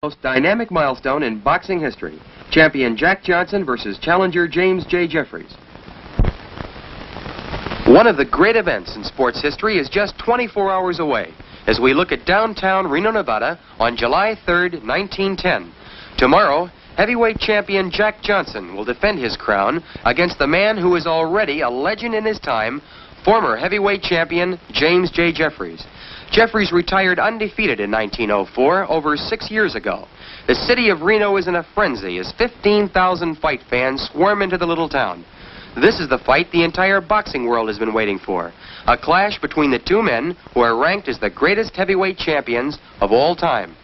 Most dynamic milestone in boxing history. Champion Jack Johnson versus challenger James J. Jeffries. One of the great events in sports history is just 24 hours away as we look at downtown Reno, Nevada on July 3rd, 1910. Tomorrow, heavyweight champion Jack Johnson will defend his crown against the man who is already a legend in his time, former heavyweight champion James J. Jeffries. Jeffries retired undefeated in 1904, over 6 years ago. The city of Reno is in a frenzy as 15,000 fight fans swarm into the little town. This is the fight the entire boxing world has been waiting for. A clash between the two men who are ranked as the greatest heavyweight champions of all time.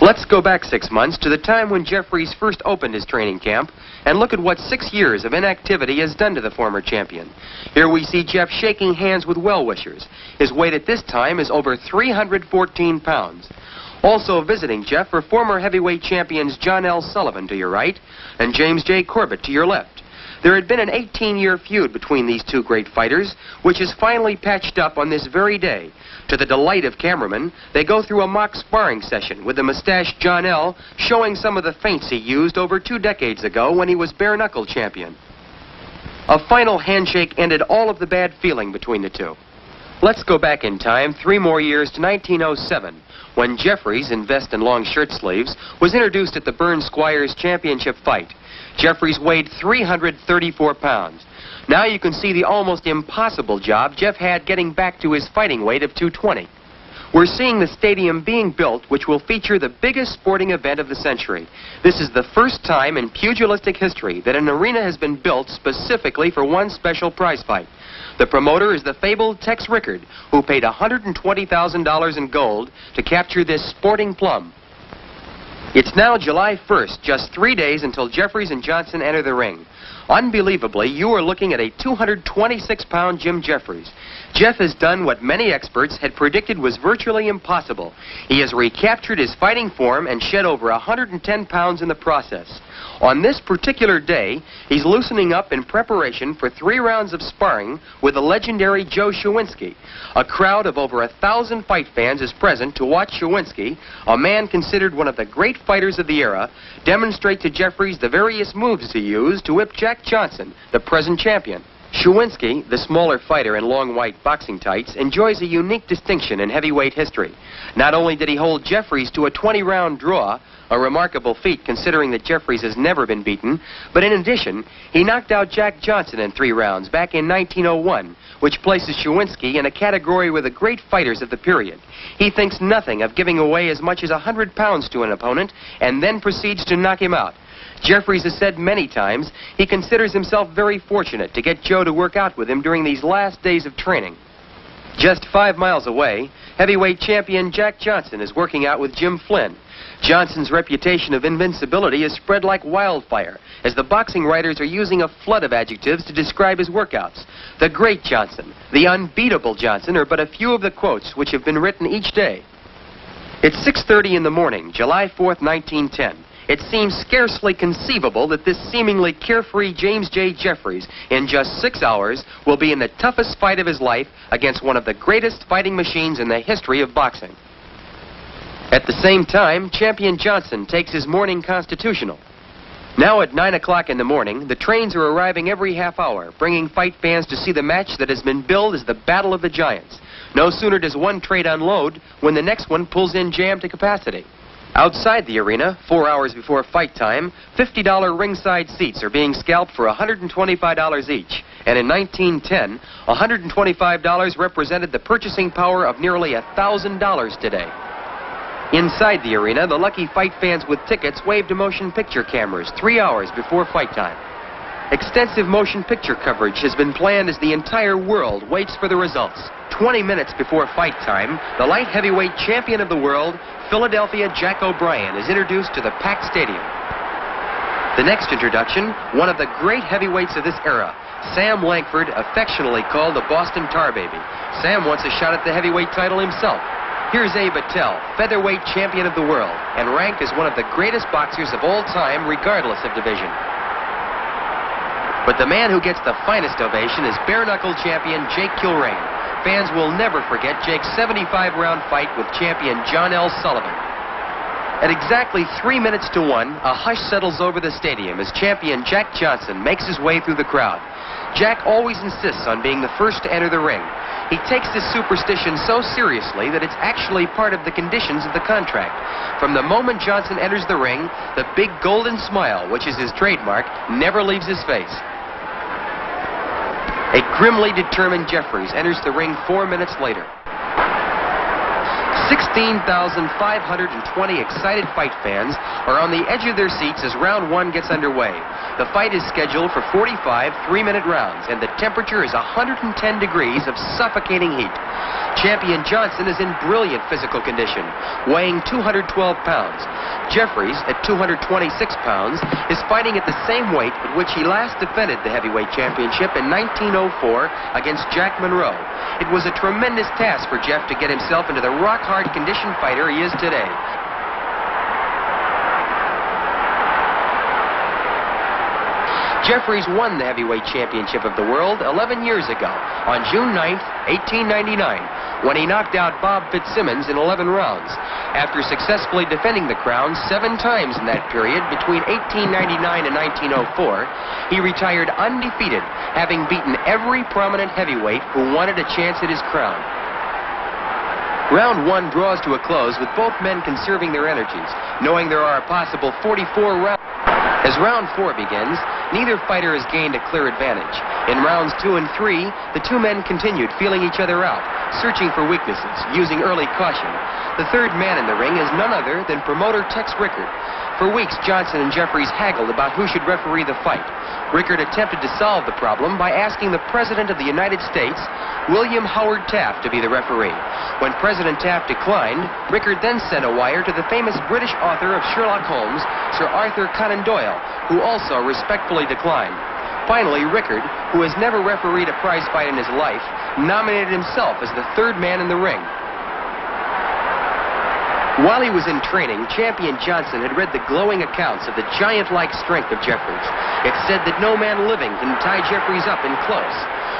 Let's go back 6 months to the time when Jeffries first opened his training camp and look at what 6 years of inactivity has done to the former champion. Here we see Jeff shaking hands with well-wishers. His weight at this time is over 314 pounds. Also visiting Jeff are former heavyweight champions John L. Sullivan to your right and James J. Corbett to your left. There had been an 18-year feud between these two great fighters, which is finally patched up on this very day. To the delight of cameramen, they go through a mock sparring session with the mustached John L. showing some of the feints he used over 2 decades ago when he was bare-knuckle champion. A final handshake ended all of the bad feeling between the two. Let's go back in time 3 more years to 1907, when Jeffries, in vest and long shirt sleeves, was introduced at the Burn Squires Championship fight. Jeffries weighed 334 pounds. Now you can see the almost impossible job Jeff had getting back to his fighting weight of 220. We're seeing the stadium being built, which will feature the biggest sporting event of the century. This is the first time in pugilistic history that an arena has been built specifically for one special prize fight. The promoter is the fabled Tex Rickard, who paid $120,000 in gold to capture this sporting plum. It's now July 1st, just 3 days until Jeffries and Johnson enter the ring. Unbelievably, you are looking at a 226-pound Jim Jeffries. Jeff has done what many experts had predicted was virtually impossible. He has recaptured his fighting form and shed over 110 pounds in the process. On this particular day, he's loosening up in preparation for 3 rounds of sparring with the legendary Joe Shawinski. A crowd of over 1,000 fight fans is present to watch Shawinski, a man considered one of the great fighters of the era, demonstrate to Jeffries the various moves he used to whip Jack Johnson, the present champion. Shawinski, the smaller fighter in long white boxing tights, enjoys a unique distinction in heavyweight history. Not only did he hold Jeffries to a 20-round draw, a remarkable feat considering that Jeffries has never been beaten, but in addition, he knocked out Jack Johnson in 3 rounds back in 1901, which places Shawinski in a category with the great fighters of the period. He thinks nothing of giving away as much as 100 pounds to an opponent and then proceeds to knock him out. Jeffries has said many times he considers himself very fortunate to get Joe to work out with him during these last days of training. Just 5 miles away, heavyweight champion Jack Johnson is working out with Jim Flynn. Johnson's reputation of invincibility is spread like wildfire, as the boxing writers are using a flood of adjectives to describe his workouts. The great Johnson, the unbeatable Johnson are but a few of the quotes which have been written each day. It's 6:30 in the morning, July 4th, 1910. It seems scarcely conceivable that this seemingly carefree James J. Jeffries, in just 6 hours, will be in the toughest fight of his life against one of the greatest fighting machines in the history of boxing. At the same time, champion Johnson takes his morning constitutional. Now at 9 o'clock in the morning, the trains are arriving every half hour, bringing fight fans to see the match that has been billed as the Battle of the Giants. No sooner does one train unload when the next one pulls in jam to capacity. Outside the arena, 4 hours before fight time, $50 ringside seats are being scalped for $125 each. And in 1910, $125 represented the purchasing power of nearly $1,000 today. Inside the arena, the lucky fight fans with tickets waved to motion picture cameras 3 hours before fight time. Extensive motion picture coverage has been planned as the entire world waits for the results. 20 minutes before fight time, the light heavyweight champion of the world, Philadelphia Jack O'Brien, is introduced to the packed stadium. The next introduction, one of the great heavyweights of this era, Sam Lankford, affectionately called the Boston Tar Baby. Sam wants a shot at the heavyweight title himself. Here's Abe Attell, featherweight champion of the world, and ranked as one of the greatest boxers of all time, regardless of division. But the man who gets the finest ovation is bare-knuckle champion Jake Kilrain. Fans will never forget Jake's 75-round fight with champion John L. Sullivan. At exactly 3 minutes to 1, a hush settles over the stadium as champion Jack Johnson makes his way through the crowd. Jack always insists on being the first to enter the ring. He takes this superstition so seriously that it's actually part of the conditions of the contract. From the moment Johnson enters the ring, the big golden smile, which is his trademark, never leaves his face. A grimly determined Jeffries enters the ring 4 minutes later. 16,520 excited fight fans are on the edge of their seats as round 1 gets underway. The fight is scheduled for 45 3-minute rounds, and the temperature is 110 degrees of suffocating heat. Champion Johnson is in brilliant physical condition, weighing 212 pounds. Jeffries, at 226 pounds, is fighting at the same weight at which he last defended the heavyweight championship in 1904 against Jack Monroe. It was a tremendous task for Jeff to get himself into the rock-hard conditioned fighter he is today. Jeffries won the heavyweight championship of the world 11 years ago, on June 9th, 1899, when he knocked out Bob Fitzsimmons in 11 rounds. After successfully defending the crown 7 times in that period, between 1899 and 1904, he retired undefeated, having beaten every prominent heavyweight who wanted a chance at his crown. Round 1 draws to a close with both men conserving their energies, knowing there are a possible 44 rounds. As round 4 begins, neither fighter has gained a clear advantage. In rounds 2 and 3, the two men continued feeling each other out, searching for weaknesses, using early caution. The third man in the ring is none other than promoter Tex Rickard. For weeks, Johnson and Jeffries haggled about who should referee the fight. Rickard attempted to solve the problem by asking the President of the United States, William Howard Taft, to be the referee. When President Taft declined, Rickard then sent a wire to the famous British author of Sherlock Holmes, Sir Arthur Conan Doyle, who also respectfully declined. Finally, Rickard, who has never refereed a prize fight in his life, nominated himself as the third man in the ring. While he was in training, champion Johnson had read the glowing accounts of the giant-like strength of Jeffries. It said that no man living can tie Jeffries up in close.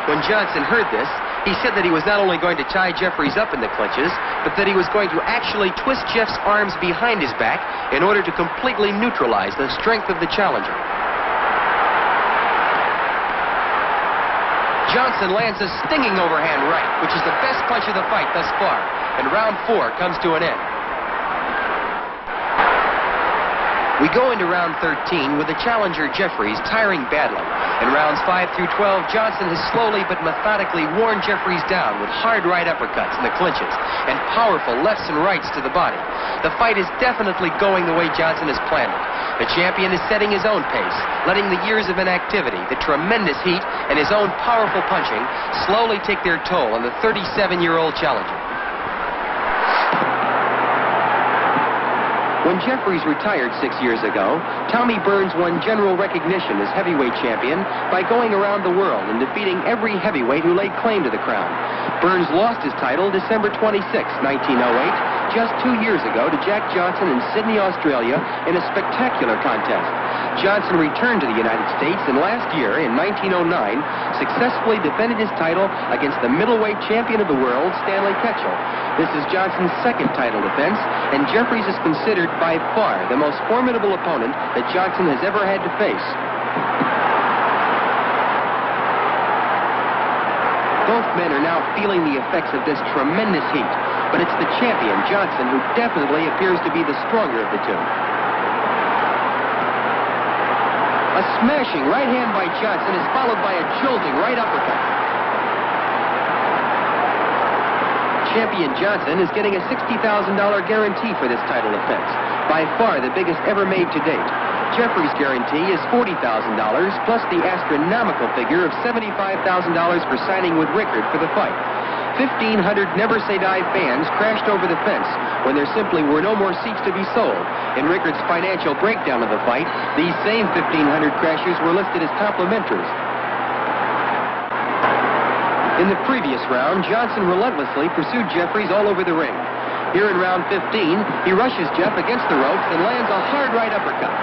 When Johnson heard this, he said that he was not only going to tie Jeffries up in the clinches, but that he was going to actually twist Jeff's arms behind his back in order to completely neutralize the strength of the challenger. Johnson lands a stinging overhand right, which is the best punch of the fight thus far, and round 4 comes to an end. We go into round 13 with the challenger Jeffries tiring badly. In rounds 5 through 12, Johnson has slowly but methodically worn Jeffries down with hard right uppercuts in the clinches and powerful lefts and rights to the body. The fight is definitely going the way Johnson has planned it. The champion is setting his own pace, letting the years of inactivity, the tremendous heat, and his own powerful punching slowly take their toll on the 37-year-old challenger. When Jeffries retired 6 years ago, Tommy Burns won general recognition as heavyweight champion by going around the world and defeating every heavyweight who laid claim to the crown. Burns lost his title December 26, 1908, just 2 years ago to Jack Johnson in Sydney, Australia, in a spectacular contest. Johnson returned to the United States and last year, in 1909, successfully defended his title against the middleweight champion of the world, Stanley Ketchel. This is Johnson's second title defense, and Jeffries is considered by far the most formidable opponent that Johnson has ever had to face. Both men are now feeling the effects of this tremendous heat, but it's the champion, Johnson, who definitely appears to be the stronger of the two. A smashing right hand by Johnson is followed by a jolting right uppercut. Champion Johnson is getting a $60,000 guarantee for this title defense, by far the biggest ever made to date. Jeffries' guarantee is $40,000, plus the astronomical figure of $75,000 for signing with Rickard for the fight. 1,500 never-say-die fans crashed over the fence when there simply were no more seats to be sold. In Rickard's financial breakdown of the fight, these same 1,500 crashers were listed as complimentaries. In the previous round, Johnson relentlessly pursued Jeffries all over the ring. Here in round 15, he rushes Jeff against the ropes and lands a hard right uppercut.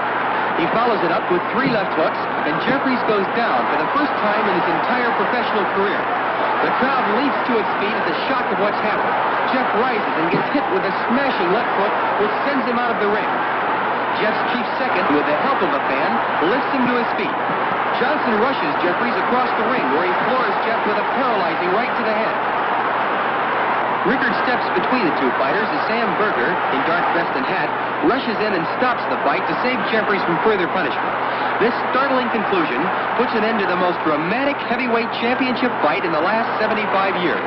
He follows it up with 3 left hooks, and Jeffries goes down for the first time in his entire professional career. The crowd leaps to its feet at the shock of what's happened. Jeff rises and gets hit with a smashing left hook, which sends him out of the ring. Jeff's chief second, with the help of a fan, lifts him to his feet. Johnson rushes Jeffries across the ring, where he floors Jeff with a paralyzing right to the head. Rickard steps between the two fighters as Sam Berger, in dark vest and hat, rushes in and stops the fight to save Jeffries from further punishment. This startling conclusion puts an end to the most dramatic heavyweight championship fight in the last 75 years.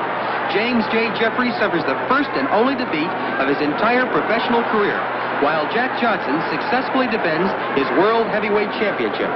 James J. Jeffries suffers the first and only defeat of his entire professional career, while Jack Johnson successfully defends his World Heavyweight Championship.